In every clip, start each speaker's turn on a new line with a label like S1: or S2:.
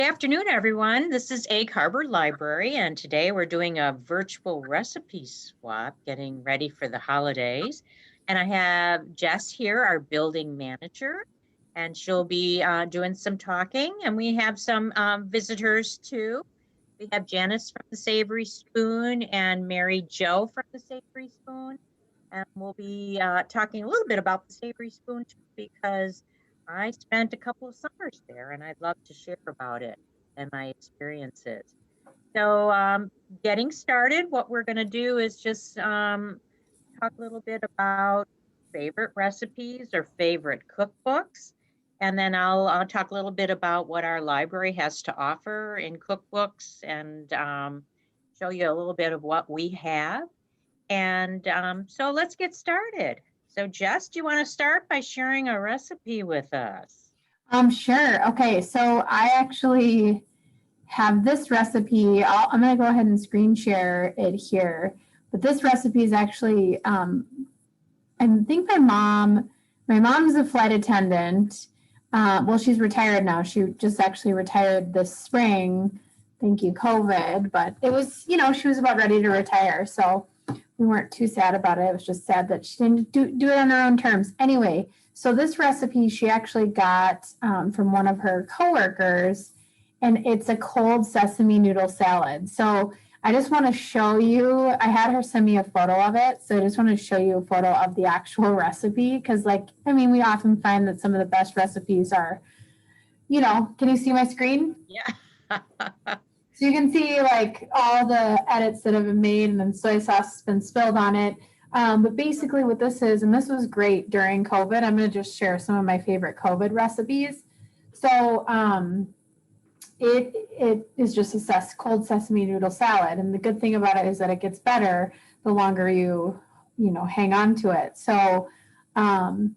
S1: Good afternoon, everyone. This is Egg Harbor Library, and today we're doing a virtual recipe swap, getting ready for the holidays. And I have Jess here, our building manager, and she'll be doing some talking. And we have some visitors too. We have Janice from the Savory Spoon and Mary Jo from the Savory Spoon. And we'll be talking a little bit about the Savory Spoon too, because I spent a couple of summers there and I'd love to share about it and my experiences. So, getting started, what we're going to do is just talk a little bit about favorite recipes or favorite cookbooks. And then I'll talk a little bit about what our library has to offer in cookbooks and show you a little bit of what we have. And so let's get started. So, Jess, do you want to start by sharing a recipe with us?
S2: Sure. Okay, so I actually have this recipe. I'm going to go ahead and screen share it here. But this recipe is actually, I think my mom's a flight attendant. Well, she's retired now. She just actually retired this spring. Thank you, COVID. But it was, she was about ready to retire. So we weren't too sad about it. It was just sad that she didn't do it on her own terms. Anyway, so this recipe she actually got from one of her coworkers, and it's a cold sesame noodle salad. So I just want to show you, I had her send me a photo of it. So I just want to show you a photo of the actual recipe. Because we often find that some of the best recipes are, can you see my screen?
S1: Yeah.
S2: So you can see all the edits that have been made and then soy sauce has been spilled on it. But basically what this is, and this was great during COVID, I'm going to just share some of my favorite COVID recipes. So it is just a cold sesame noodle salad. And the good thing about it is that it gets better the longer you hang on to it. So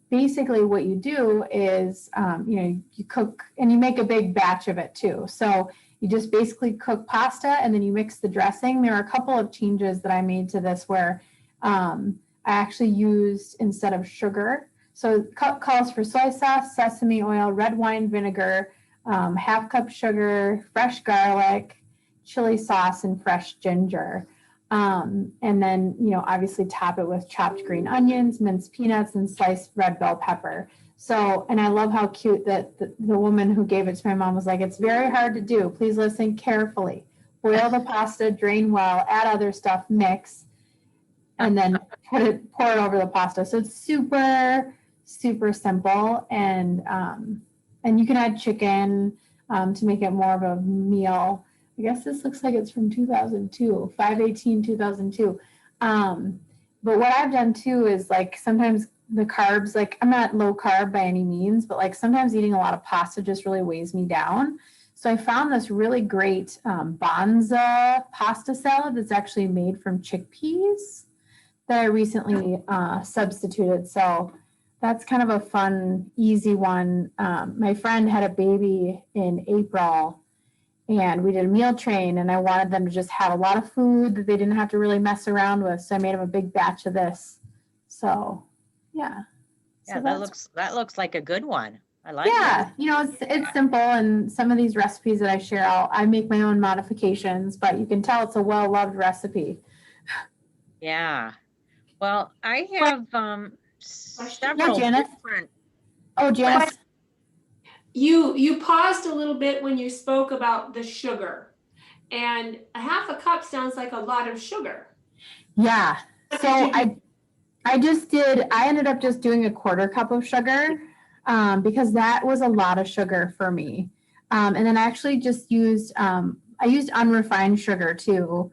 S2: basically what you do is, you cook and you make a big batch of it too. So you just basically cook pasta and then you mix the dressing. There are a couple of changes that I made to this where I actually used, instead of sugar, so it calls for soy sauce, sesame oil, red wine vinegar, half cup sugar, fresh garlic, chili sauce, and fresh ginger. And then, obviously top it with chopped green onions, minced peanuts, and sliced red bell pepper. So, and I love how cute that the woman who gave it to my mom was like, it's very hard to do. Please listen carefully. Boil the pasta, drain well, add other stuff, mix, and then pour it over the pasta. So it's super, super simple. And you can add chicken to make it more of a meal. I guess this looks like it's from 2002, 5/18/2002. But what I've done too is sometimes the carbs, I'm not low carb by any means, but sometimes eating a lot of pasta just really weighs me down. So I found this really great Banza pasta salad that's actually made from chickpeas that I recently substituted. So that's kind of a fun, easy one. My friend had a baby in April and we did a meal train and I wanted them to just have a lot of food that they didn't have to really mess around with. So I made them a big batch of this. So yeah.
S1: Yeah, that looks like a good one. I like
S2: that. Yeah, it's simple, and some of these recipes that I share, I make my own modifications, but you can tell it's a well-loved recipe.
S1: Yeah. Well, I have several different.
S2: Oh, Janice.
S3: You paused a little bit when you spoke about the sugar, and a half a cup sounds like a lot of sugar.
S2: Yeah. So I ended up just doing a 1/4 cup of sugar because that was a lot of sugar for me. And then I actually just used unrefined sugar too,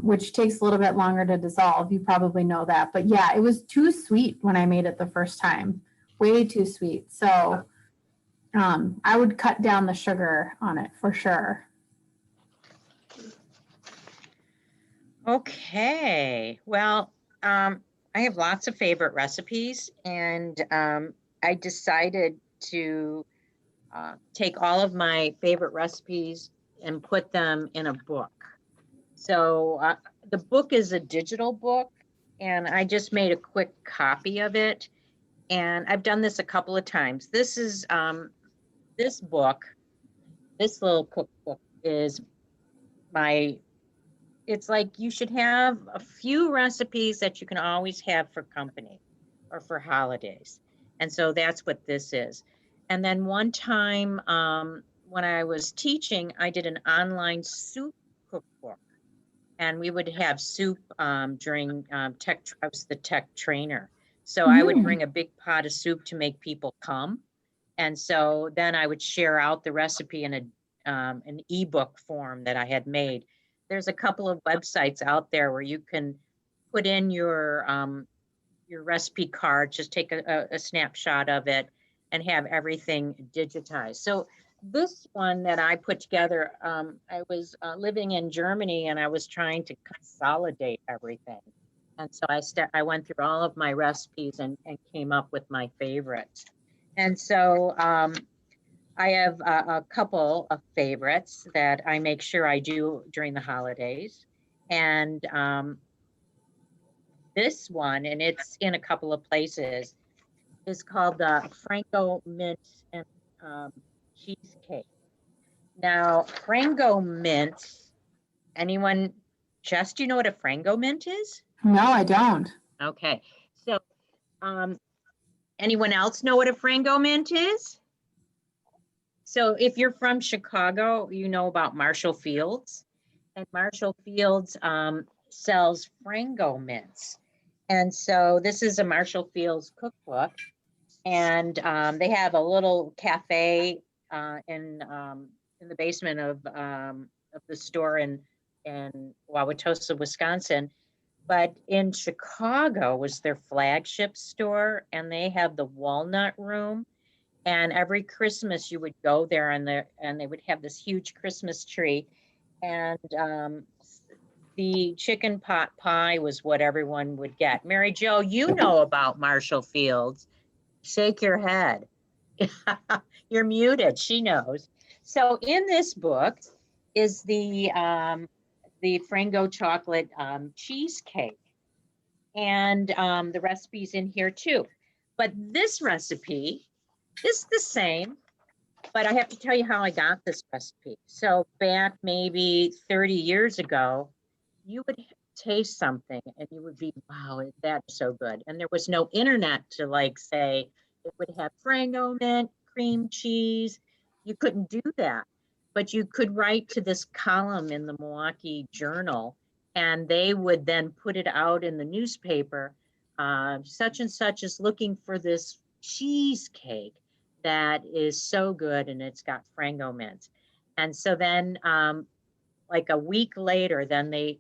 S2: which takes a little bit longer to dissolve. You probably know that. But yeah, it was too sweet when I made it the first time. Way too sweet. So I would cut down the sugar on it for sure.
S1: Okay. Well, I have lots of favorite recipes, and I decided to take all of my favorite recipes and put them in a book. So the book is a digital book, and I just made a quick copy of it. And I've done this a couple of times. This is this book this little cookbook is it's like you should have a few recipes that you can always have for company or for holidays. And so that's what this is. And then one time when I was teaching, I did an online soup cookbook. And we would have soup during tech. I was the tech trainer. So I would bring a big pot of soup to make people come. And so then I would share out the recipe in an ebook form that I had made. There's a couple of websites out there where you can put in your recipe card, just take a snapshot of it and have everything digitized. So this one that I put together, I was living in Germany and I was trying to consolidate everything. And so I went through all of my recipes and came up with my favorites. And so I have a couple of favorites that I make sure I do during the holidays. And this one, and it's in a couple of places, is called the Frango Mint and Cheesecake. Now, Frango Mint, anyone, Jess, do you know what a Frango Mint is?
S2: No, I don't.
S1: Okay, so anyone else know what a Frango Mint is? So if you're from Chicago, you know about Marshall Fields. And Marshall Fields sells Frango Mints. And so this is a Marshall Fields cookbook. And they have a little cafe in the basement of the store in Wauwatosa, Wisconsin. But in Chicago was their flagship store, and they have the Walnut Room. And every Christmas you would go there, and they would have this huge Christmas tree. And the chicken pot pie was what everyone would get. Mary Jo, you know about Marshall Fields. Shake your head. You're muted. She knows. So in this book is the Frango chocolate cheesecake, and the recipe's in here too. But this recipe is the same, but I have to tell you how I got this recipe. So back maybe 30 years ago, you would taste something and you would be, wow, that's so good. And there was no internet to like say it would have Frango mint, cream cheese. You couldn't do that, but you could write to this column in the Milwaukee Journal, and they would then put it out in the newspaper. Such and such is looking for this cheesecake that is so good, and it's got Frango mint. And so then like a week later, then they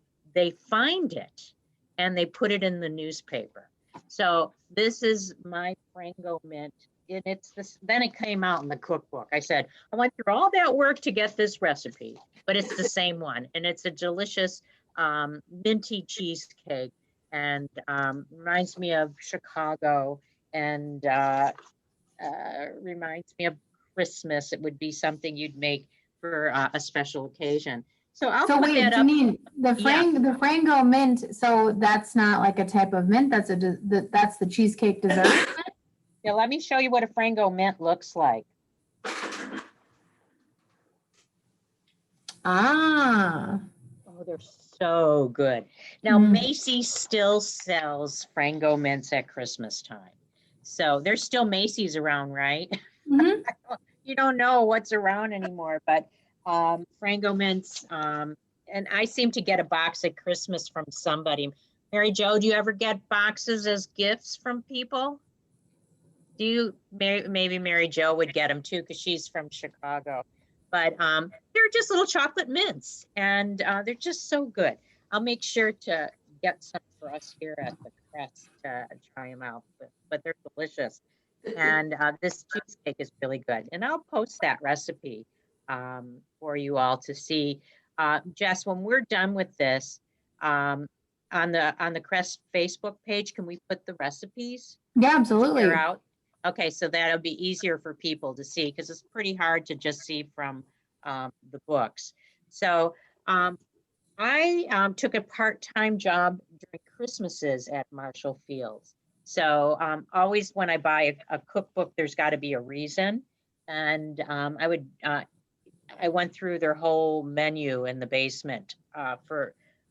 S1: find it and they put it in the newspaper. So this is my Frango mint. And it's this, then it came out in the cookbook. I said, I went through all that work to get this recipe, but it's the same one. And it's a delicious minty cheesecake, and reminds me of Chicago, and reminds me of Christmas. It would be something you'd make for a special occasion. So I'll put
S2: wait,
S1: that up.
S2: Janine, the Frango mint, so that's not like a type of mint, that's that's the cheesecake dessert?
S1: Yeah, let me show you what a Frango mint looks like.
S2: Ah.
S1: Oh, they're so good. Now, Macy's still sells Frango mints at Christmas time. So there's still Macy's around, right?
S2: Mm-hmm.
S1: You don't know what's around anymore, but Frango mints, and I seem to get a box at Christmas from somebody. Mary Jo, do you ever get boxes as gifts from people? Do you? Maybe Mary Jo would get them too, because she's from Chicago. But they're just little chocolate mints, and they're just so good. I'll make sure to get some for us here at the Crest to try them out, but they're delicious. And this cheesecake is really good. And I'll post that recipe for you all to see. Jess, when we're done with this, on the Crest Facebook page, can we put the recipes?
S2: Yeah, absolutely.
S1: Out? Okay, so that'll be easier for people to see, because it's pretty hard to just see from the books. So I took a part-time job during Christmases at Marshall Fields. So always when I buy a cookbook, there's got to be a reason. And I I went through their whole menu in the basement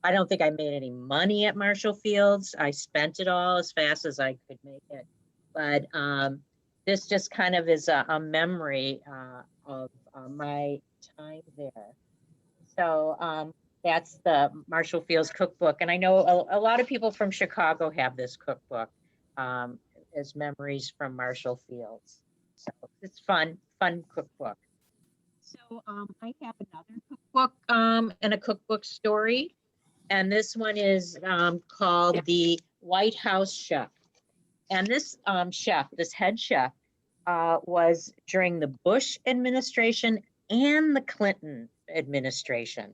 S1: I don't think I made any money at Marshall Fields. I spent it all as fast as I could make it. But this just kind of is a memory of my time there. So that's the Marshall Fields cookbook. And I know a lot of people from Chicago have this cookbook as memories from Marshall Fields. So it's fun cookbook. So I have another cookbook and a cookbook story. And this one is called The White House Chef. And this chef, this head chef, was during the Bush administration and the Clinton administration.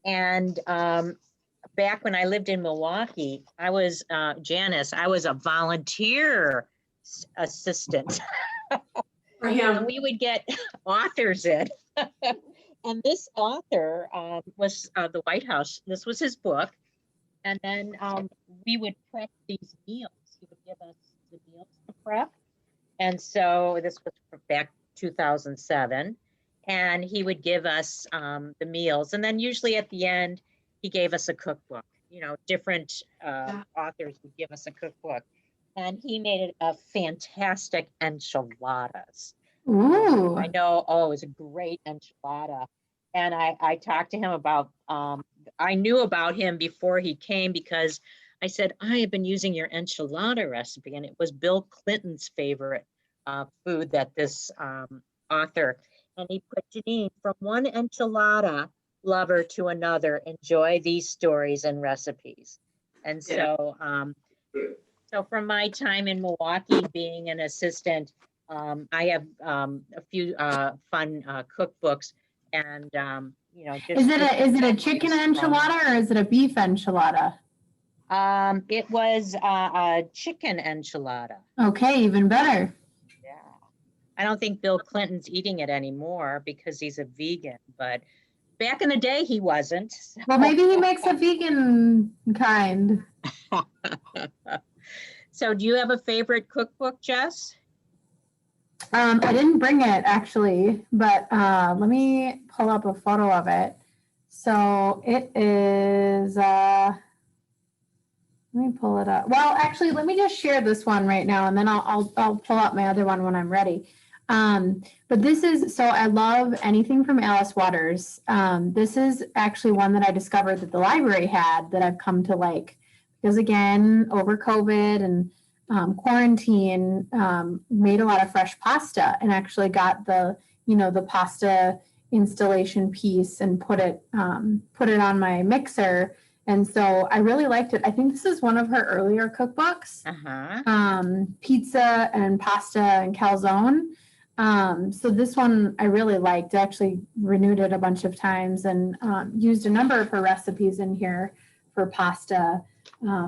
S1: And back when I lived in Milwaukee, I was Janice. I was a volunteer assistant.
S3: For him.
S1: And we would get authors in. And this author was the White House. This was his book. And then we would prep these meals. He would give us the meals to prep. And so this was back 2007. And he would give us the meals. And then usually at the end, he gave us a cookbook. You know, different authors would give us a cookbook. And he made it a fantastic enchiladas.
S2: Ooh.
S1: I know, it was a great enchilada. And I talked to him about, I knew about him before he came because I said, I have been using your enchilada recipe. And it was Bill Clinton's favorite food that this author, and he put, Janine, from one enchilada lover to another, enjoy these stories and recipes. And so, so from my time in Milwaukee being an assistant, I have a few fun cookbooks, and you know,
S2: Is it a chicken enchilada or is it a beef enchilada?
S1: It was a chicken enchilada.
S2: Okay, even better.
S1: Yeah, I don't think Bill Clinton's eating it anymore because he's a vegan, but back in the day he wasn't. So.
S2: Well, maybe he makes a vegan kind.
S1: So, do you have a favorite cookbook, Jess?
S2: I didn't bring it actually, but let me pull up a photo of it. So it is, let me pull it up. Well, actually, let me just share this one right now, and then I'll pull up my other one when I'm ready. But this is, so I love anything from Alice Waters. This is actually one that I discovered that the library had that I've come to like, because again, over COVID and quarantine, made a lot of fresh pasta and actually got the pasta installation piece and put it on my mixer. And so I really liked it. I think this is one of her earlier cookbooks, pizza and pasta and calzone. So this one I really liked. I actually renewed it a bunch of times and used a number of her recipes in here for pasta.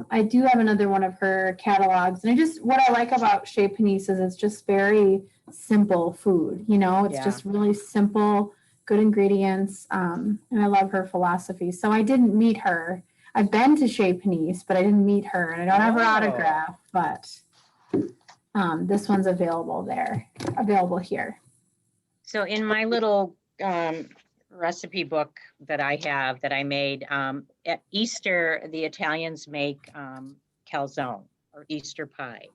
S2: I do have another one of her catalogs, and what I like about Chez Panisse is it's just very simple food. You know, it's just really simple, good ingredients, and I love her philosophy. So I didn't meet her. I've been to Chez Panisse, but I didn't meet her, and I don't have her autograph. But this one's available here.
S1: So in my little recipe book that I made, at Easter, the Italians make calzone or Easter pie.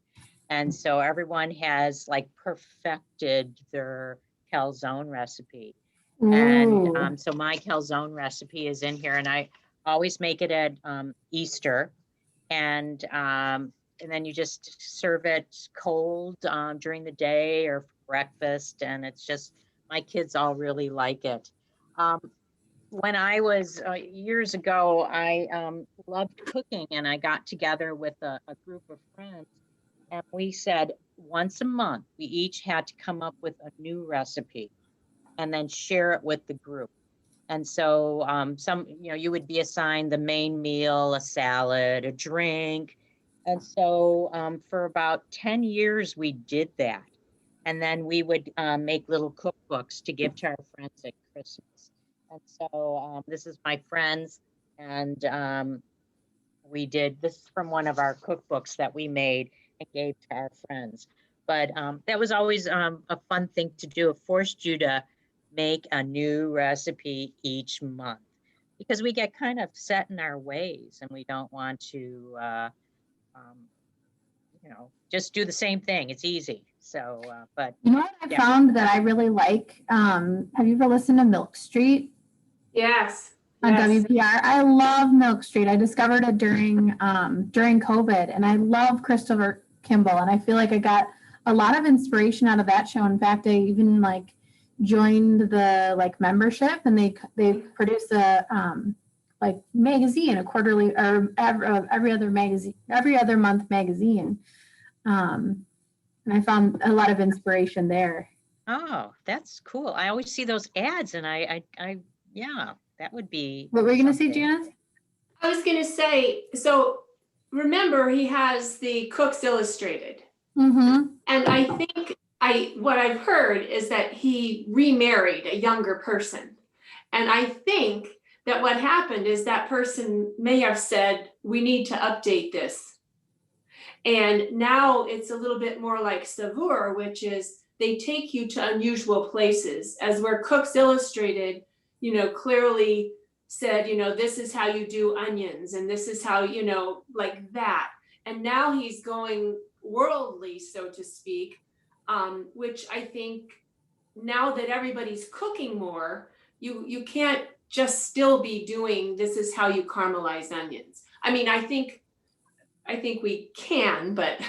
S1: And so everyone has like perfected their calzone recipe.
S2: Ooh.
S1: And so my calzone recipe is in here, and I always make it at Easter. And then you just serve it cold during the day or for breakfast. And it's just, my kids all really like it. When I was years ago, I loved cooking, and I got together with a group of friends, and we said once a month, we each had to come up with a new recipe and then share it with the group. And so you would be assigned the main meal, a salad, a drink. And so for about 10 years, we did that. And then we would make little cookbooks to give to our friends at Christmas. And so this is my friends, and we did this from one of our cookbooks that we made and gave to our friends. But that was always a fun thing to do. It forced you to make a new recipe each month because we get kind of set in our ways and we don't want to, just do the same thing. It's easy. So, but
S2: You know what I
S1: yeah.
S2: found that I really like? Have you ever listened to Milk Street
S3: Yes.
S2: on
S3: Yes.
S2: WPR? I love Milk Street. I discovered it during COVID, and I love Christopher Kimball, and I feel like I got a lot of inspiration out of that show. In fact, I even like joined the like membership, and they produce a like magazine, a quarterly or every other month magazine. And I found a lot of inspiration there.
S1: Oh, that's cool. I always see those ads and yeah, that would be.
S2: What were you going to say,
S1: something.
S2: Janice?
S3: I was going to say, so remember he has the Cooks Illustrated.
S2: Mm-hmm.
S3: And I think what I've heard is that he remarried a younger person. And I think that what happened is that person may have said, we need to update this. And now it's a little bit more like Savour, which is they take you to unusual places, as where Cooks Illustrated, clearly said, this is how you do onions and this is how, like that. And now he's going worldly, so to speak, which I think now that everybody's cooking more, you can't just still be doing, this is how you caramelize onions. I mean, I think we can, but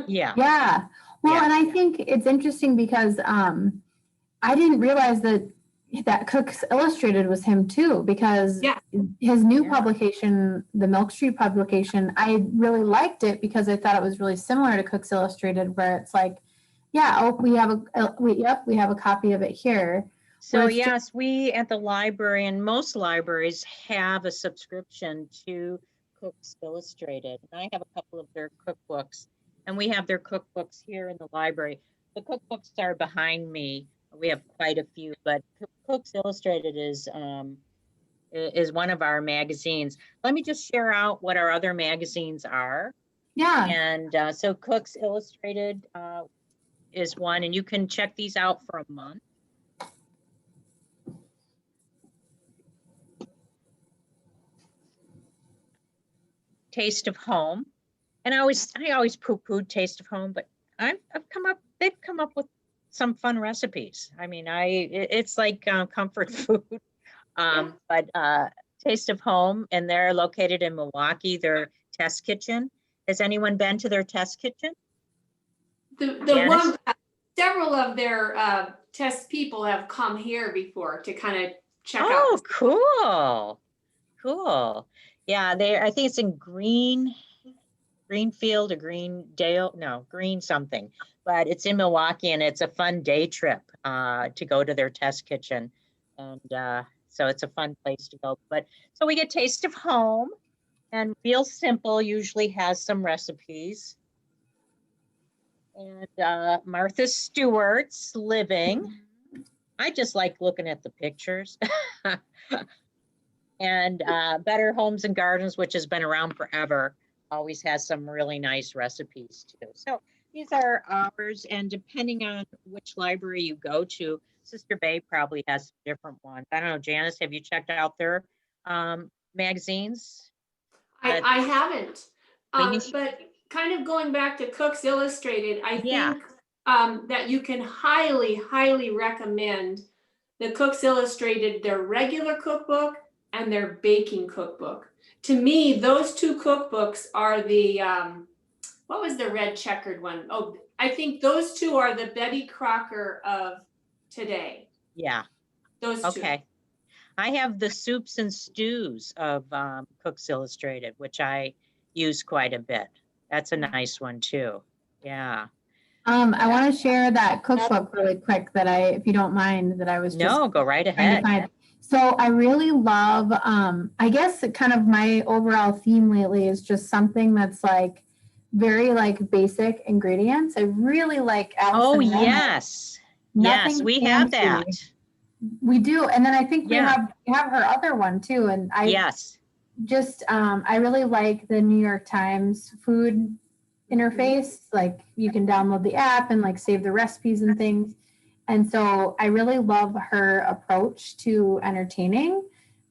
S1: Yeah.
S2: Yeah. Well,
S1: Yeah.
S2: and I think it's interesting because I didn't realize that Cooks Illustrated was him too, because
S3: Yeah.
S2: his new
S1: Yeah.
S2: publication, the Milk Street publication, I really liked it because I thought it was really similar to Cooks Illustrated, where it's like, yeah, oh, we have a copy of it here.
S1: So
S2: it's
S1: yes, we at the library and most libraries have a subscription to Cooks Illustrated. And I have a couple of their cookbooks, and we have their cookbooks here in the library. The cookbooks are behind me. We have quite a few, but Cooks Illustrated is one of our magazines. Let me just share out what our other magazines are.
S2: Yeah.
S1: And so Cooks Illustrated is one, and you can check these out for a month. Taste of Home, and I always poo-pooed Taste of Home, but they've come up with some fun recipes. I mean, it's like comfort food. But Taste of Home, and they're located in Milwaukee. Their test kitchen. Has anyone been to their test kitchen?
S3: Several of their test people have come here before to kind of check out.
S1: Oh, cool. Yeah, I think it's in Greenfield or Green something, but it's in Milwaukee, and it's a fun day trip to go to their test kitchen. And so it's a fun place to go. But so we get Taste of Home, and Real Simple usually has some recipes. And Martha Stewart's Living. I just like looking at the pictures. And Better Homes and Gardens, which has been around forever, always has some really nice recipes too. So these are ours, and depending on which library you go to, Sister Bay probably has some different ones. I don't know, Janice, have you checked out their magazines?
S3: I haven't, but kind of going back to Cooks Illustrated, I think that you can highly, highly recommend the Cooks Illustrated, their regular cookbook and their baking cookbook. To me, those two cookbooks are the, what was the red checkered one? Oh, I think those two are the Betty Crocker of today.
S1: Yeah.
S3: Those two.
S1: Okay. I have the Soups and Stews of Cooks Illustrated, which I use quite a bit. That's a nice one too. Yeah.
S2: I want to share that cookbook really quick if you don't mind, that I was just
S1: go right ahead.
S2: So I really love, I guess kind of my overall theme lately is just something that's like very like basic ingredients. I really like Allison.
S1: Oh,
S2: Reynolds.
S1: Yes.
S2: Nothing
S1: yes, we
S2: fancy.
S1: have that.
S2: We do. And then I think we have her other one too. And I I really like the New York Times food interface. Like you can download the app and like save the recipes and things. And so I really love her approach to entertaining.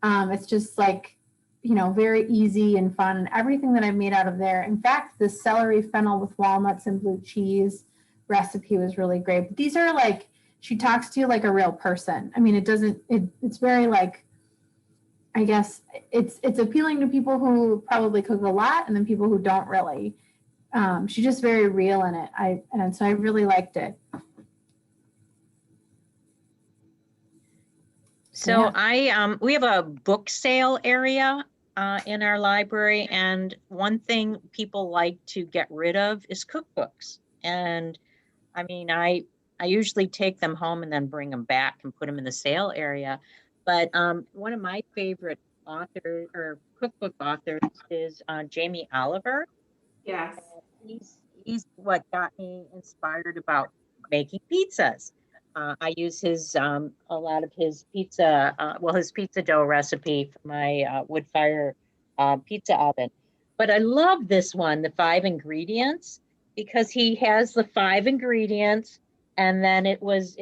S2: It's just like, very easy and fun, and everything that I've made out of there. In fact, the celery fennel with walnuts and blue cheese recipe was really great. But these are like, she talks to you like a real person. I mean, it's very like, I guess it's appealing to people who probably cook a lot and then people who don't really. She's just very real in it. And so I really liked it.
S1: So
S2: Yeah.
S1: we have a book sale area in our library, and one thing people like to get rid of is cookbooks. And I mean, I usually take them home and then bring them back and put them in the sale area. But one of my favorite authors or cookbook authors is Jamie Oliver.
S3: Yes.
S1: He's what got me inspired about making pizzas. I use his a lot of his pizza, his pizza dough recipe for my wood fire pizza oven. But I love this one, the 5 ingredients, because he has the 5 ingredients, and then it was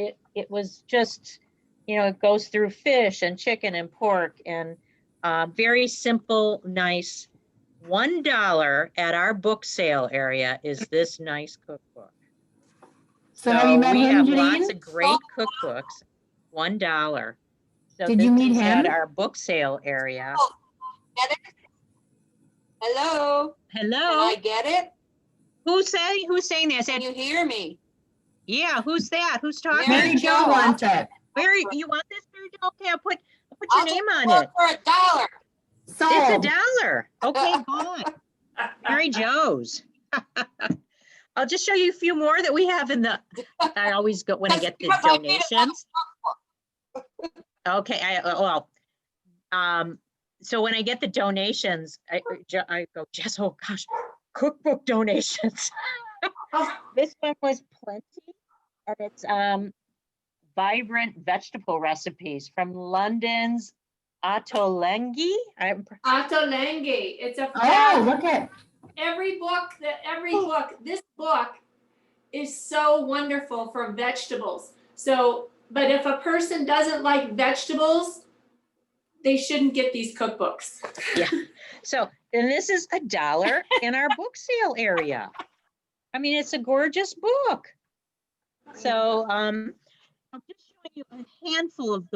S1: just, it goes through fish and chicken and pork, and very simple, nice. $1 at our book sale area is this nice cookbook.
S2: So have you met
S1: we
S2: him,
S1: have
S2: Janine?
S1: lots of great cookbooks, $1. So
S2: Did
S1: this
S2: you meet
S1: is
S2: him?
S1: at our book sale area.
S4: Hello.
S1: Hello.
S4: Can I get it?
S1: Who's saying that?
S4: Can you hear me?
S1: Yeah, who's that? Who's talking?
S2: Mary Jo wants it.
S1: Mary, you want this, Mary Jo? Okay, I'll put your name on it.
S4: For $1.
S1: It's
S2: Sold.
S1: $1. Okay, go on. Mary Jo's. I'll just show you a few more that we have in the, I always go when I get the donations. Okay, so when I get the donations, I go, Jess, oh gosh, cookbook donations. This one was plenty, and it's vibrant vegetable recipes from London's Ottolenghi.
S3: Ottolenghi. It's a
S2: Look at
S3: this book is so wonderful for vegetables. So, but if a person doesn't like vegetables, they shouldn't get these cookbooks.
S1: Yeah. So, and this is $1 in our book sale area. I mean, it's a gorgeous book. So, I'm just showing you a handful of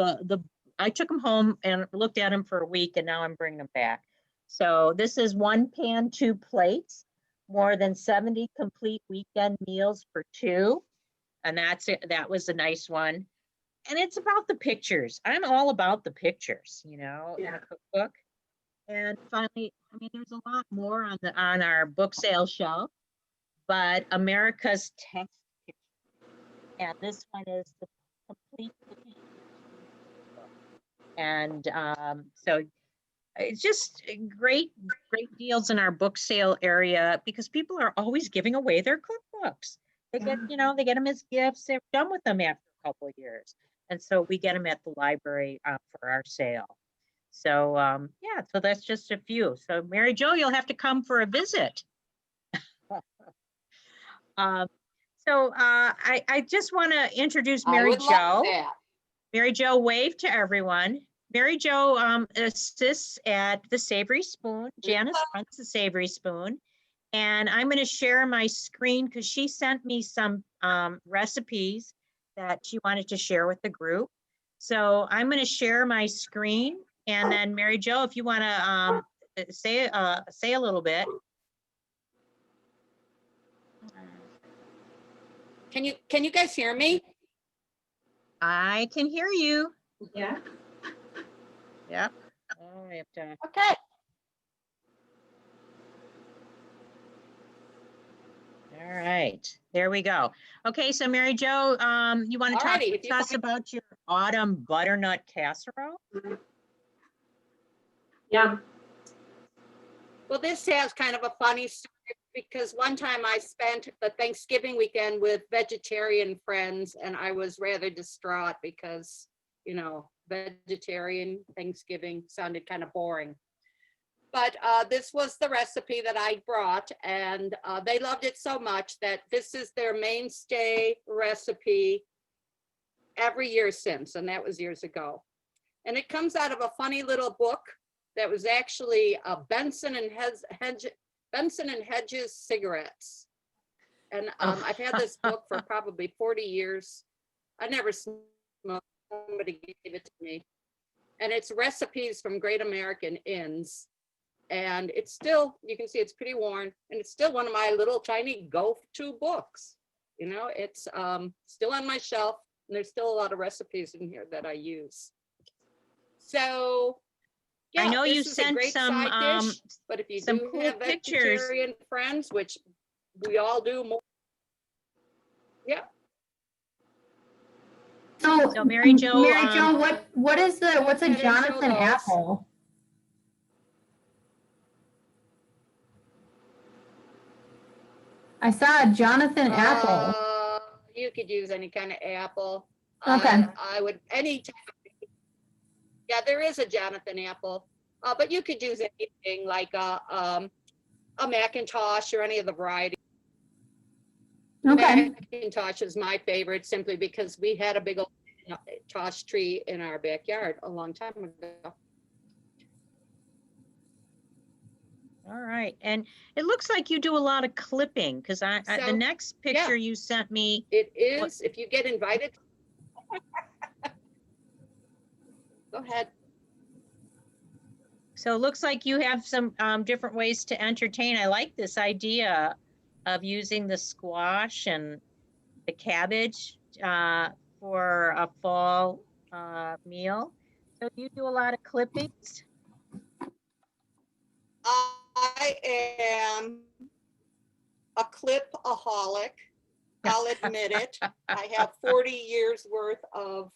S1: I took them home and looked at them for a week, and now I'm bringing them back. So this is 1 pan, 2 plates, more than 70 complete weekend meals for 2. And that's it. That was a nice one. And it's about the pictures. I'm all about the pictures, in a cookbook. And finally, I mean, there's a lot more on our book sale shelf, but America's Test Kitchen. And this one is the complete cooking book. And so it's just great deals in our book sale area, because people are always giving away their cookbooks. They get, they get them as gifts. They're done with them after a couple of years. And so we get them at the library for our sale. So so that's just a few. So Mary Jo, you'll have to come for a visit. I just want to introduce Mary Jo. Mary Jo, wave to everyone. Mary Jo assists at the Savory Spoon. Janice runs the Savory Spoon. And I'm going to share my screen because she sent me some recipes that she wanted to share with the group. So I'm going to share my screen. And then Mary Jo, if you want to say a little bit.
S4: Can you guys hear me?
S1: I can hear you.
S3: Yeah.
S1: Yep. Oh, I have to.
S4: Okay.
S1: All right, there we go. Okay, so Mary Jo, you want to talk to us about your autumn butternut casserole?
S3: Yeah.
S4: Well, this has kind of a funny story, because one time I spent the Thanksgiving weekend with vegetarian friends, and I was rather distraught because, vegetarian Thanksgiving sounded kind of boring. But this was the recipe that I brought, and they loved it so much that this is their mainstay recipe every year since, and that was years ago. And it comes out of a funny little book that was actually Benson and Hedges cigarettes. And I've had this book for probably 40 years. I never smoked. Somebody gave it to me. And it's recipes from Great American Inns. And it's still, you can see it's pretty worn, and it's still one of my little tiny go-to books. You know, it's still on my shelf, and there's still a lot of recipes in here that I use. So, yeah,
S1: I know
S4: this
S1: you
S4: is a
S1: sent
S4: great
S1: some
S4: side dish, but if you
S1: some
S4: do
S1: cool
S4: have
S1: pictures.
S4: vegetarian friends, which we all do, yeah.
S1: So Mary Jo,
S2: what's a
S4: ahead and show
S2: Jonathan
S4: those.
S2: apple? I saw a Jonathan apple.
S4: You could use any kind of apple.
S2: Okay.
S4: I would anytime. Yeah, there is a Jonathan apple, but you could use anything like a Macintosh or any of the varieties.
S2: Okay.
S4: Macintosh is my favorite simply because we had a big old Macintosh tree in our backyard a long time ago.
S1: all right. And it looks like you do a lot of clipping, because the
S4: So,
S1: next picture you sent me,
S4: It is, if you get invited. Go ahead.
S1: so it looks like you have some different ways to entertain. I like this idea of using the squash and the cabbage for a fall meal. So you do a lot of clippings?
S4: I am a clip-aholic. I'll admit it. I have 40 years worth of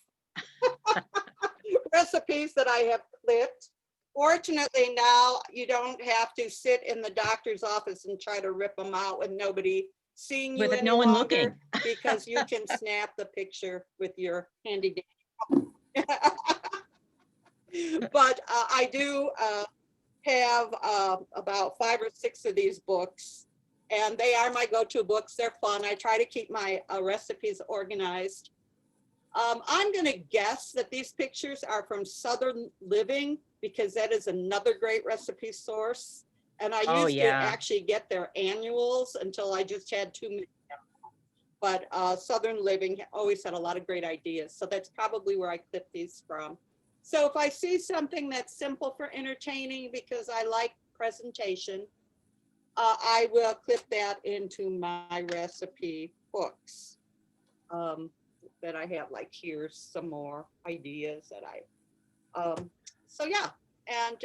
S4: recipes that I have clipped. Fortunately, now you don't have to sit in the doctor's office and try to rip them out with nobody seeing you
S1: With
S4: any
S1: no one
S4: longer,
S1: looking.
S4: because you can snap the picture with your handy dandy. But I do have about 5 or 6 of these books, and they are my go-to books. They're fun. I try to keep my recipes organized. I'm going to guess that these pictures are from Southern Living, because that is another great recipe source. And I used to actually get their annuals until I just had too many. But Southern Living always had a lot of great ideas. So that's probably where I clip these from. So if I see something that's simple for entertaining because I like presentation, I will clip that into my recipe books that I have. Like, here's some more ideas that I, so yeah. And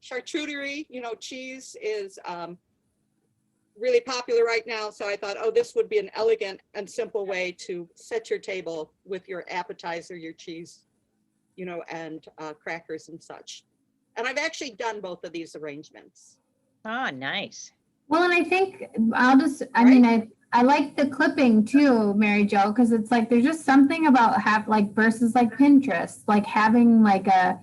S4: charcuterie, you know, cheese is really popular right now. So I thought, oh, this would be an elegant and simple way to set your table with your appetizer, your cheese, you know, and crackers and such. And I've actually done both of these arrangements.
S1: Oh, nice.
S2: Well, and I think I mean, I like the clipping too, Mary Jo, because it's like there's just something about versus like Pinterest, like having like a,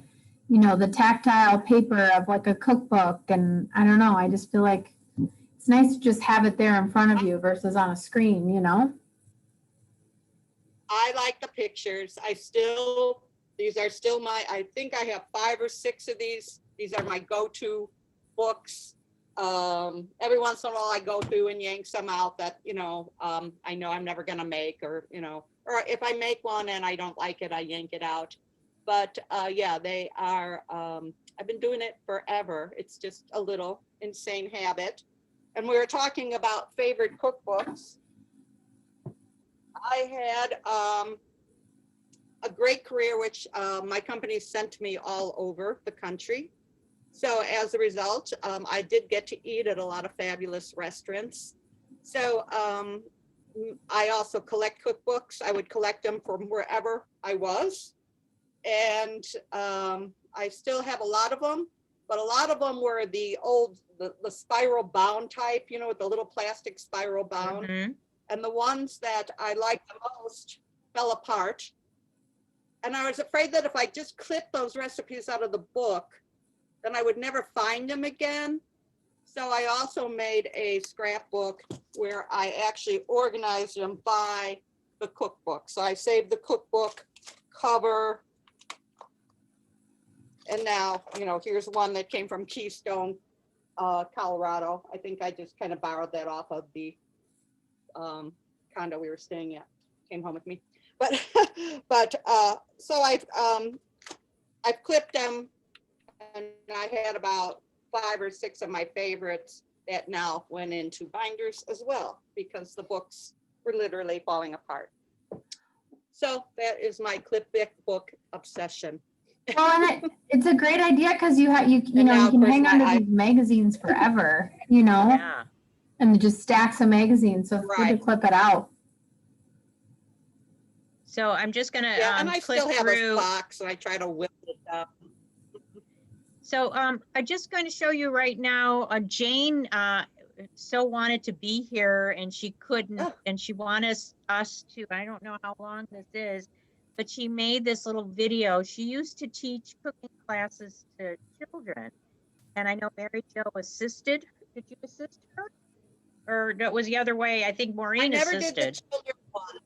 S2: you know, the tactile paper of like a cookbook. And I don't know, I just feel like it's nice to just have it there in front of you versus on a screen, you know?
S4: I like the pictures. These are still I think I have 5 or 6 of these. These are my go-to books. Every once in a while I go through and yank some out that, you know I'm never going to make, or, you know, or if I make one and I don't like it, I yank it out. But yeah, they are, I've been doing it forever. It's just a little insane habit. And we were talking about favorite cookbooks. I had a great career, which my company sent me all over the country. So as a result, I did get to eat at a lot of fabulous restaurants. So I also collect cookbooks. I would collect them from wherever I was. And I still have a lot of them, but a lot of them were the old, the spiral bound type, you know, with the little plastic spiral bound.
S1: Mm-hmm.
S4: And the ones that I liked the most fell apart. And I was afraid that if I just clipped those recipes out of the book, then I would never find them again. So I also made a scrapbook where I actually organized them by the cookbook. So I saved the cookbook cover. And now, you know, here's one that came from Keystone, Colorado. I think I just kind of borrowed that off of the condo we were staying at. Came home with me. But so I've clipped them, and I had about 5 or 6 of my favorites that now went into binders as well, because the books were literally falling apart. So that is my book obsession.
S2: Well, and it's a great idea because you know, you can hang on to these magazines forever, you know,
S1: Yeah.
S2: and just stacks of magazines. So it's good to
S4: Right.
S2: clip it out.
S1: So I'm just gonna
S4: Yeah, and I
S1: click
S4: still have
S1: through.
S4: a box, and I try to whip it up.
S1: So I'm just going to show you right now, Jane so wanted to be here and she couldn't,
S4: Oh.
S1: and she wanted us to, I don't know how long this is, but she made this little video. She used to teach cooking classes to children. And I know Mary Jo assisted. Did you assist her? Or that was the other way? I think
S4: I
S1: Maureen
S4: never
S1: assisted.
S4: did the children one.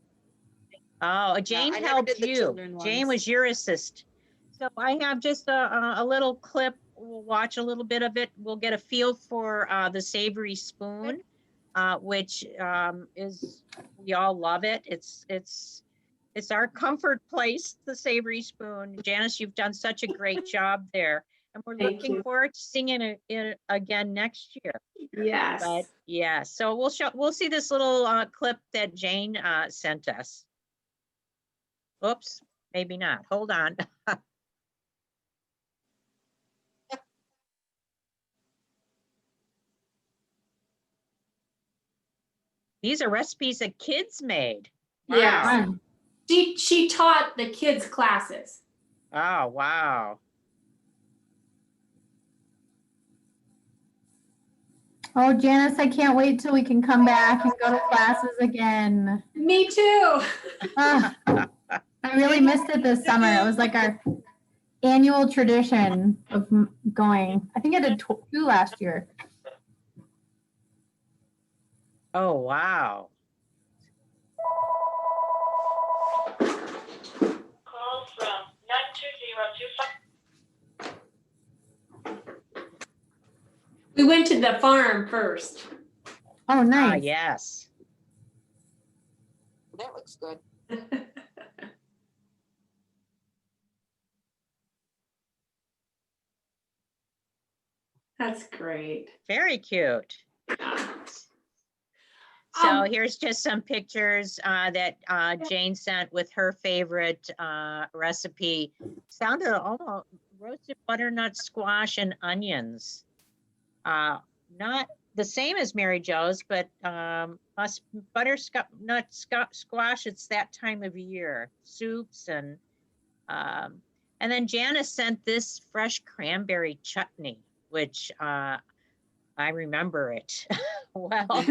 S1: Oh, Jane
S4: I never
S1: helped
S4: did the
S1: you.
S4: children
S1: Jane
S4: ones.
S1: was your assist. So I have just a little clip. We'll watch a little bit of it. We'll get a feel for the Savory Spoon, which is, we all love it. It's our comfort place, the Savory Spoon. Janice, you've done such a great job there. And we're
S3: Thank
S1: looking
S3: you.
S1: forward to singing it again next year.
S3: Yes.
S1: But yeah, so we'll see this little clip that Jane sent us. Oops, maybe not. Hold on. These are recipes that kids made.
S3: Yes.
S1: Wow.
S2: Fun.
S3: She taught the kids classes.
S1: Oh, wow.
S2: Oh, Janice, I can't wait till we can come back and go to classes again.
S3: Me too.
S2: Ah, I really missed it this summer. It was like our annual tradition of going. I think I did 2 last year.
S1: Oh, wow.
S5: Call from 92025.
S3: We went to the farm first.
S2: Oh,
S1: Ah,
S2: nice.
S1: yes.
S4: That looks good.
S3: That's great.
S1: Very cute.
S3: Yeah.
S1: So here's just some pictures that Jane sent with her favorite recipe. Sounded almost roasted butternut squash and onions. Not the same as Mary Jo's, but butternut squash, it's that time of year. Soups and then Janice sent this fresh cranberry chutney, which I remember it well.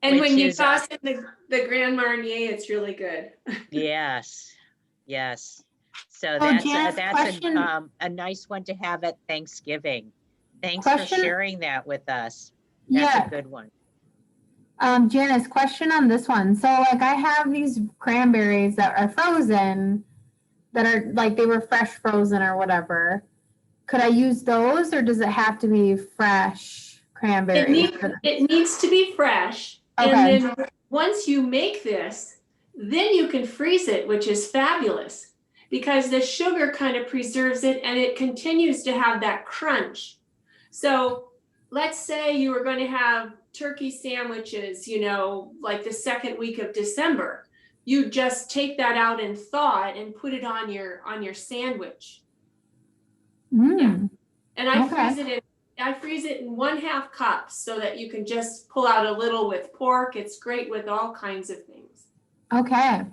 S3: And when you
S1: is,
S3: toss in the Grand Marnier, it's really good.
S1: yes, yes. So
S2: Oh,
S1: that's
S2: Janice, question.
S1: a nice one to have at Thanksgiving. Thanks
S2: Question.
S1: for sharing that with us. That's
S2: Yeah.
S1: a good one.
S2: Janice, question on this one. So like I have these cranberries that are frozen, that are like they were fresh frozen or whatever. Could I use those, or does it have to be fresh cranberries?
S3: It needs to be fresh.
S2: Okay.
S3: And then once you make this, then you can freeze it, which is fabulous because the sugar kind of preserves it and it continues to have that crunch. So let's say you were going to have turkey sandwiches, you know, like the second week of December. You just take that out and thaw it and put it on your sandwich.
S2: Mm.
S3: And I
S2: Okay.
S3: freeze it in 1/2 cup so that you can just pull out a little with pork. It's great with all kinds of things.
S2: Okay.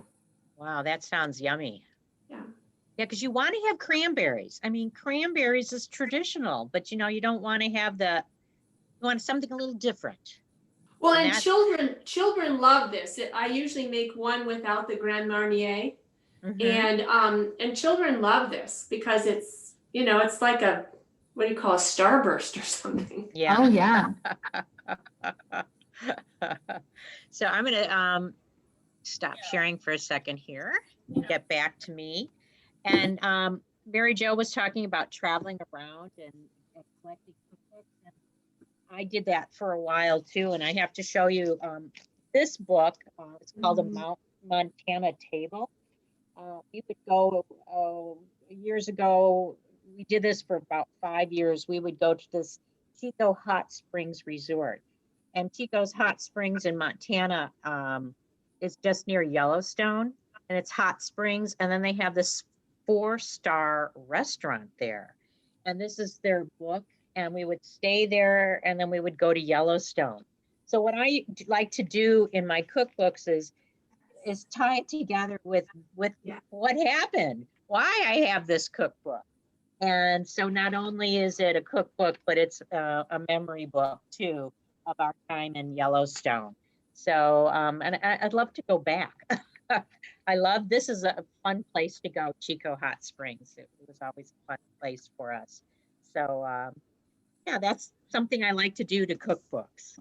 S1: Wow, that sounds yummy.
S3: Yeah.
S1: Yeah, because you want to have cranberries. I mean, cranberries is traditional, but you know, you don't want to have you want something a little different.
S3: Well, and children love this. I usually make one without the Grand Marnier, and children love this because it's, you know, it's like what do you call a starburst or something.
S1: Yeah.
S2: Oh yeah.
S1: So I'm gonna stop sharing for a second here and get back to me. And Mary Jo was talking about traveling around and collecting cookbooks. And I did that for a while too. And I have to show you this book. It's called a Montana Table. We would go years ago. We did this for about 5 years. We would go to this Chico Hot Springs Resort, and Chico's Hot Springs in Montana is just near Yellowstone, and it's hot springs. And then they have this 4-star restaurant there, and this is their book. And we would stay there, and then we would go to Yellowstone. So what I like to do in my cookbooks is tie it together with what happened, why I have this cookbook. And so not only is it a cookbook, but it's a memory book too of our time in Yellowstone. So and I'd love to go back. This is a fun place to go, Chico Hot Springs. It was always a fun place for us. So yeah, that's something I like to do to cookbooks.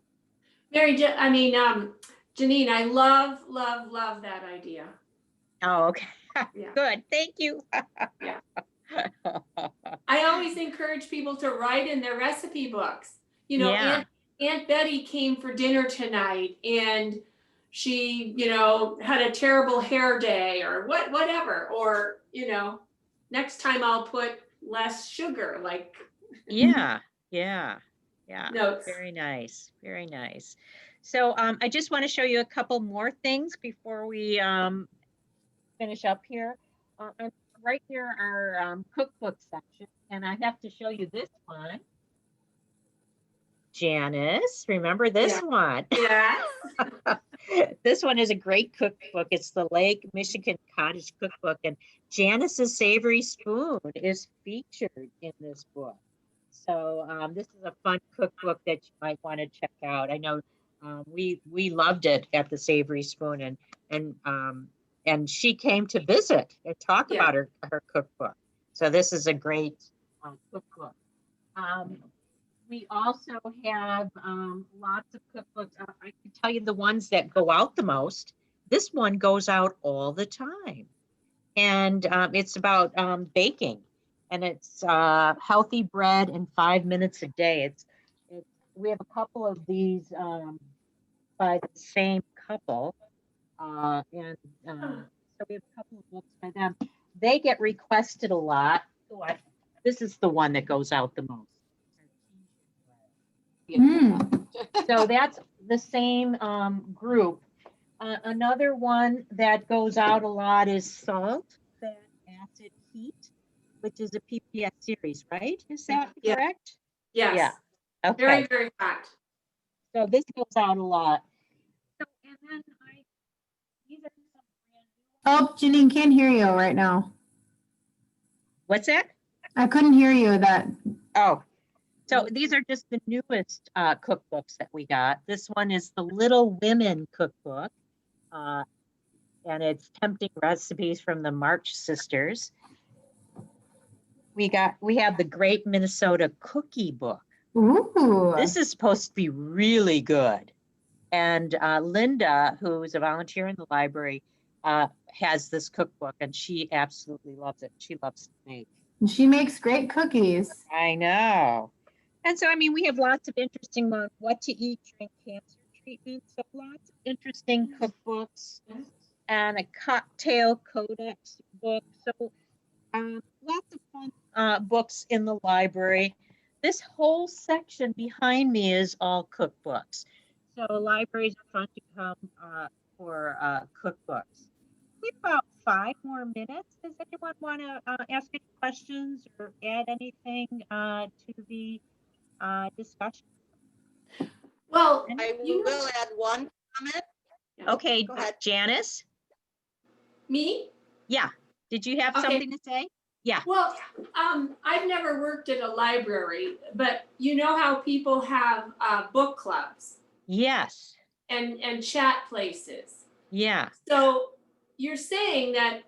S3: Janine, I love that idea.
S1: Oh, okay.
S3: Yeah.
S1: Good. Thank you.
S3: Yeah. I always encourage people to write in their recipe books.
S1: Yeah.
S3: Aunt Betty came for dinner tonight and she, had a terrible hair day or whatever. Or, next time I'll put less sugar, like.
S1: Yeah.
S3: Notes.
S1: Very nice. Very nice. So I just want to show you a couple more things before we finish up here. And right here our cookbook section, and I have to show you this one. Janice, remember this one?
S3: Yeah.
S1: This one is a great cookbook. It's the Lake Michigan Cottage Cookbook, and Janice's Savory Spoon is featured in this book. So this is a fun cookbook that you might want to check out. I know we loved it at the Savory Spoon, and she came to visit and talk about her cookbook. So this is a great cookbook. We also have lots of cookbooks. I can tell you the ones that go out the most. This one goes out all the time, and it's about baking. And it's healthy bread in 5 minutes a day. We have a couple of these by the same couple, so we have a couple of books by them. They get requested a lot. This is the one that goes out the most. So that's the same group. Another one that goes out a lot is Salt, Fat, Acid, Heat, which is a PBS series, right? Is that correct?
S3: Yes.
S1: Yeah. Okay.
S3: Very, very hot.
S1: So this goes out a lot. So, and then these are some brand new.
S2: Oh, Janine, can't hear you right now.
S1: What's that?
S2: I couldn't hear you.
S1: So these are just the newest cookbooks that we got. This one is the Little Women Cookbook, and it's tempting recipes from the March Sisters. We have the Great Minnesota Cookie Book.
S2: Ooh.
S1: This is supposed to be really good. And Linda, who's a volunteer in the library, has this cookbook, and she absolutely loves it. She loves to make.
S2: She makes great cookies.
S1: I know. And so, we have lots of interesting ones. What to Eat During Cancer Treatment. So lots of interesting cookbooks and a cocktail codex book. So lots of fun books in the library. This whole section behind me is all cookbooks. So libraries are fun to come for cookbooks. We have about 5 more minutes. Does anyone want to ask any questions or add anything to the discussion?
S3: Well,
S4: I will add one comment.
S1: Okay,
S4: Go ahead.
S1: Janice?
S3: Me?
S1: Yeah. Did you have
S3: Okay.
S1: something to say? Yeah.
S3: Well, I've never worked at a library, but you know how people have book clubs
S1: Yes.
S3: and chat places.
S1: Yeah.
S3: So you're saying that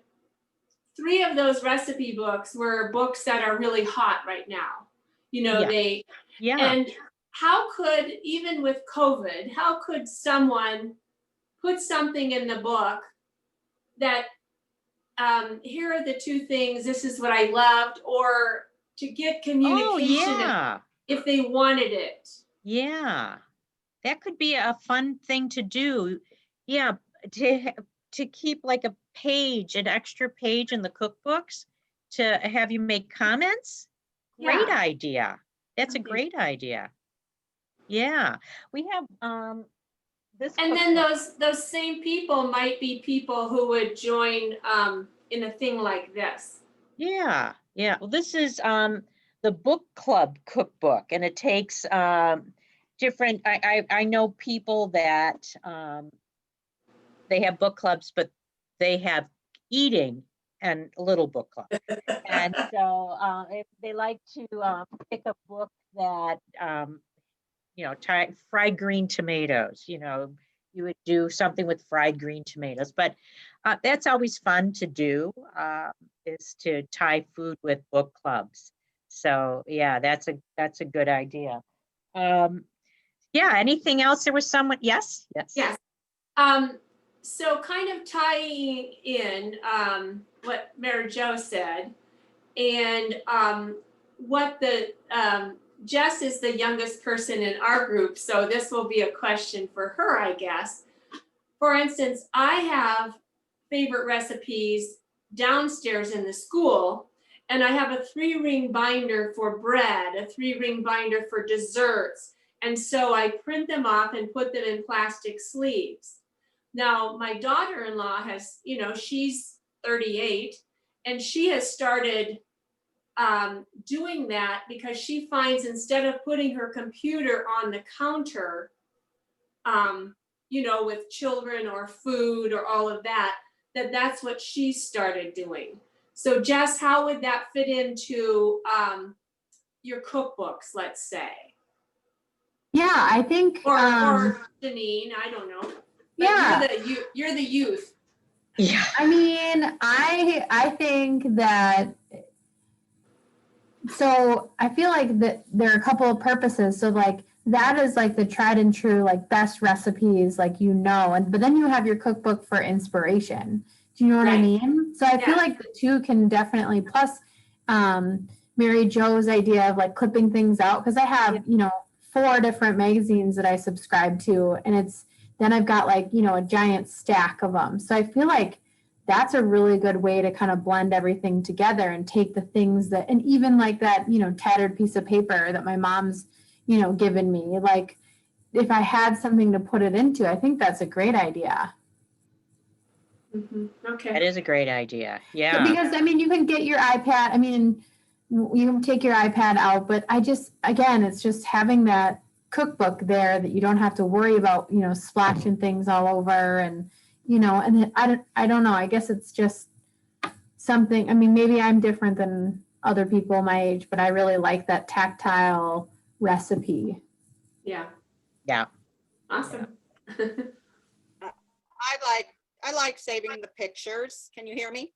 S3: 3 of those recipe books were books that are really hot right now.
S1: Yeah.
S3: They
S1: Yeah.
S3: and how could, even with COVID, how could someone put something in the book that here are the two things, this is what I loved, or to get
S1: Oh,
S3: communication
S1: yeah.
S3: if they wanted it.
S1: Yeah. That could be a fun thing to do. Yeah, to keep like a page, an extra page in the cookbooks to have you make comments. Great
S3: Yeah.
S1: idea. That's a
S3: Okay.
S1: great idea. Yeah. We have this
S3: And then
S1: cookbook.
S3: those same people might be people who would join in a thing like this.
S1: Yeah. Yeah. Well, this is the book club cookbook, and it takes different I know people that they have book clubs, but they have eating and little book club. And so if they like to pick a book that, fried green tomatoes, you would do something with fried green tomatoes. But that's always fun to do, is to tie food with book clubs. So yeah, that's a good idea. Yeah, anything else? There was someone, yes.
S3: Yes. So kind of tying in what Mary Jo said, and what the Jess is the youngest person in our group, so this will be a question for her, I guess. For instance, I have favorite recipes downstairs in the school, and I have a 3-ring binder for bread, a 3-ring binder for desserts, and so I print them off and put them in plastic sleeves. Now, my daughter-in-law has, she's 38, and she has started doing that because she finds, instead of putting her computer on the counter, with children or food or all of that, that's what she started doing. So Jess, how would that fit into your cookbooks, let's say?
S2: Yeah, I think.
S3: Or Janine, I don't know. But
S2: Yeah.
S3: you're the youth.
S1: Yeah.
S2: I mean, I think that, so I feel like that there are a couple of purposes. So like that is like the tried and true, like best recipes, like, but then you have your cookbook for inspiration. Do you know what I
S3: Right.
S2: mean? So I feel like the two can definitely, plus Mary Jo's idea of like clipping things out, because I have, 4 different magazines that I subscribe to, and then I've got like, a giant stack of them. So I feel like that's a really good way to kind of blend everything together and take the things that, and even like that, tattered piece of paper that my mom's, given me, like if I had something to put it into, I think that's a great idea.
S3: Mm-hmm. Okay.
S1: That is a great idea. Yeah.
S2: Because I mean, you can get your iPad, you can take your iPad out, but it's just having that cookbook there that you don't have to worry about, splashing things all over, and, and then I don't know, I guess it's just something, maybe I'm different than other people my age, but I really like that tactile recipe.
S3: Yeah.
S1: Yeah.
S3: Awesome.
S4: I like saving the pictures. Can you hear me?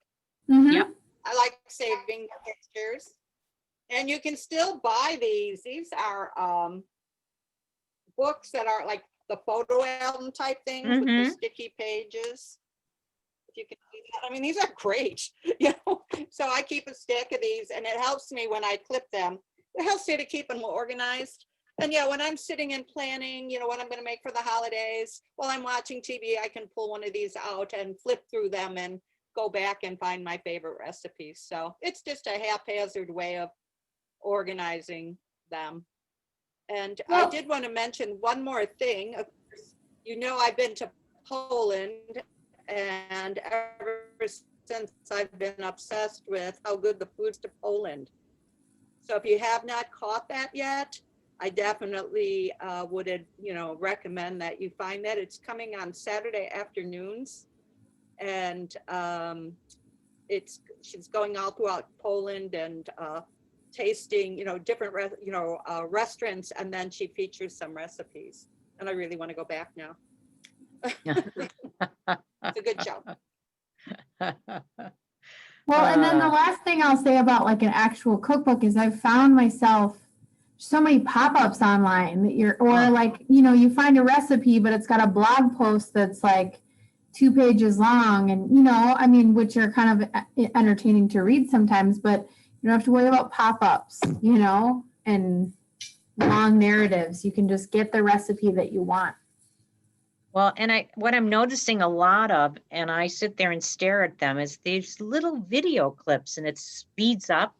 S2: Mm-hmm.
S1: Yep.
S4: I like saving the pictures. And you can still buy these. These are books that are like the photo album type things with the sticky pages. If you can see that. These are great, So I keep a stack of these, and it helps me when I clip them. It helps me to keep them organized. And when I'm sitting and planning, what I'm going to make for the holidays, while I'm watching TV, I can pull one of these out and flip through them and go back and find my favorite recipes. So it's just a haphazard way of organizing them. And I did want to mention one more thing. Of course, I've been to Poland, and ever since I've been obsessed with how good the food's to Poland. So if you have not caught that yet, I definitely would, recommend that you find that. It's coming on Saturday afternoons, and she's going all throughout Poland and tasting, different, restaurants, and then she features some recipes. And I really want to go back now. It's a good show.
S2: Well, and then the last thing I'll say about like an actual cookbook is I've found myself so many pop-ups online that you're, or
S1: Oh.
S2: like, you know, you find a recipe, but it's got a blog post that's like 2 pages long, and you know, I mean, which are kind of entertaining to read sometimes, but you don't have to worry about pop-ups, you know, and long narratives. You can just get the recipe that you want.
S1: Well, and what I'm noticing a lot of, and I sit there and stare at them, is these little video clips, and it speeds up.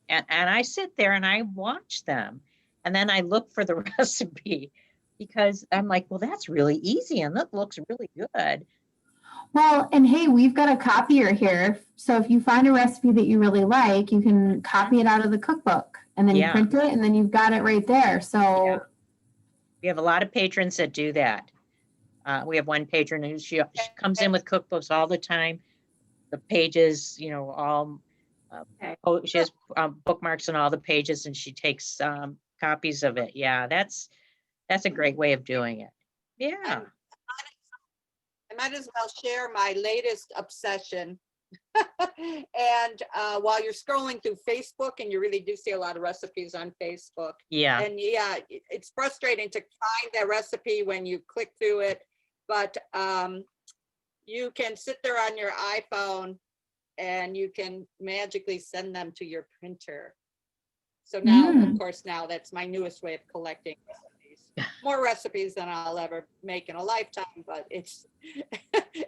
S1: And I sit there and I watch them, and then I look for the recipe because I'm like, well, that's really easy and that looks really good.
S2: Well, and hey, we've got a copier here. So if you find a recipe that you really like, you can copy it out of the cookbook and then you
S1: Yeah.
S2: print it and then you've got it right there. So
S1: Yeah. We have a lot of patrons that do that. We have one patron who she comes in with cookbooks all the time. The pages, you know, all she has bookmarks on all the pages, and she takes copies of it. Yeah, that's a great way of doing it. Yeah.
S4: I might as well share my latest obsession. And while you're scrolling through Facebook, and you really do see a lot of recipes on Facebook.
S1: Yeah.
S4: And yeah, it's frustrating to find that recipe when you click through it, but you can sit there on your iPhone and you can magically send them to your printer. So now, of course, now that's my newest way of collecting recipes. More recipes than I'll ever make in a lifetime, but it's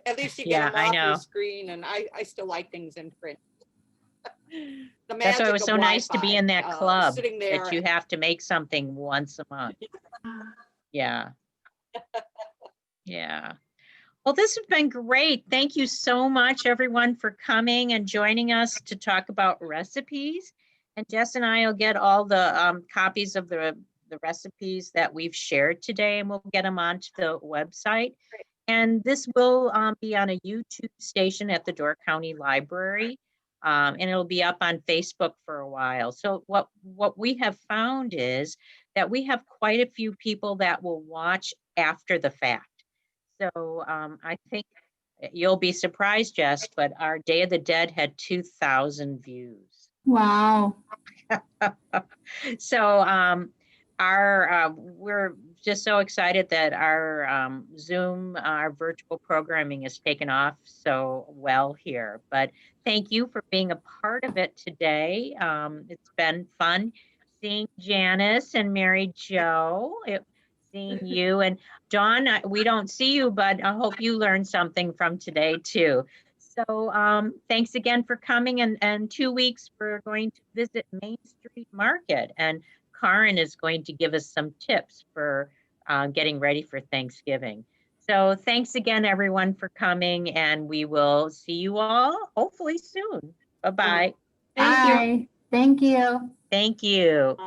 S4: at least you get them off your screen, and I still like things in print.
S1: That's why it was so nice to be in that club
S4: sitting there.
S1: that you have to make something once a month. Yeah. Yeah. Well, this has been great. Thank you so much, everyone, for coming and joining us to talk about recipes. And Jess and I will get all the copies of the recipes that we've shared today, and we'll get them onto the website. And this will be on a YouTube station at the Door County Library, and it'll be up on Facebook for a while. So what we have found is that we have quite a few people that will watch after the fact. So I think you'll be surprised, Jess, but our Day of the Dead had 2,000 views.
S2: wow.
S1: So we're just so excited that our Zoom, our virtual programming has taken off so well here. But thank you for being a part of it today. It's been fun seeing Janice and Mary Jo. Seeing you and Dawn, we don't see you, but I hope you learned something from today too. So thanks again for coming, and 2 weeks we're going to visit Main Street Market, and Karin is going to give us some tips for getting ready for Thanksgiving. So thanks again, everyone, for coming, and we will see you all hopefully soon. Bye-bye.
S3: Thank you.
S2: Bye. Thank you.
S1: Thank you.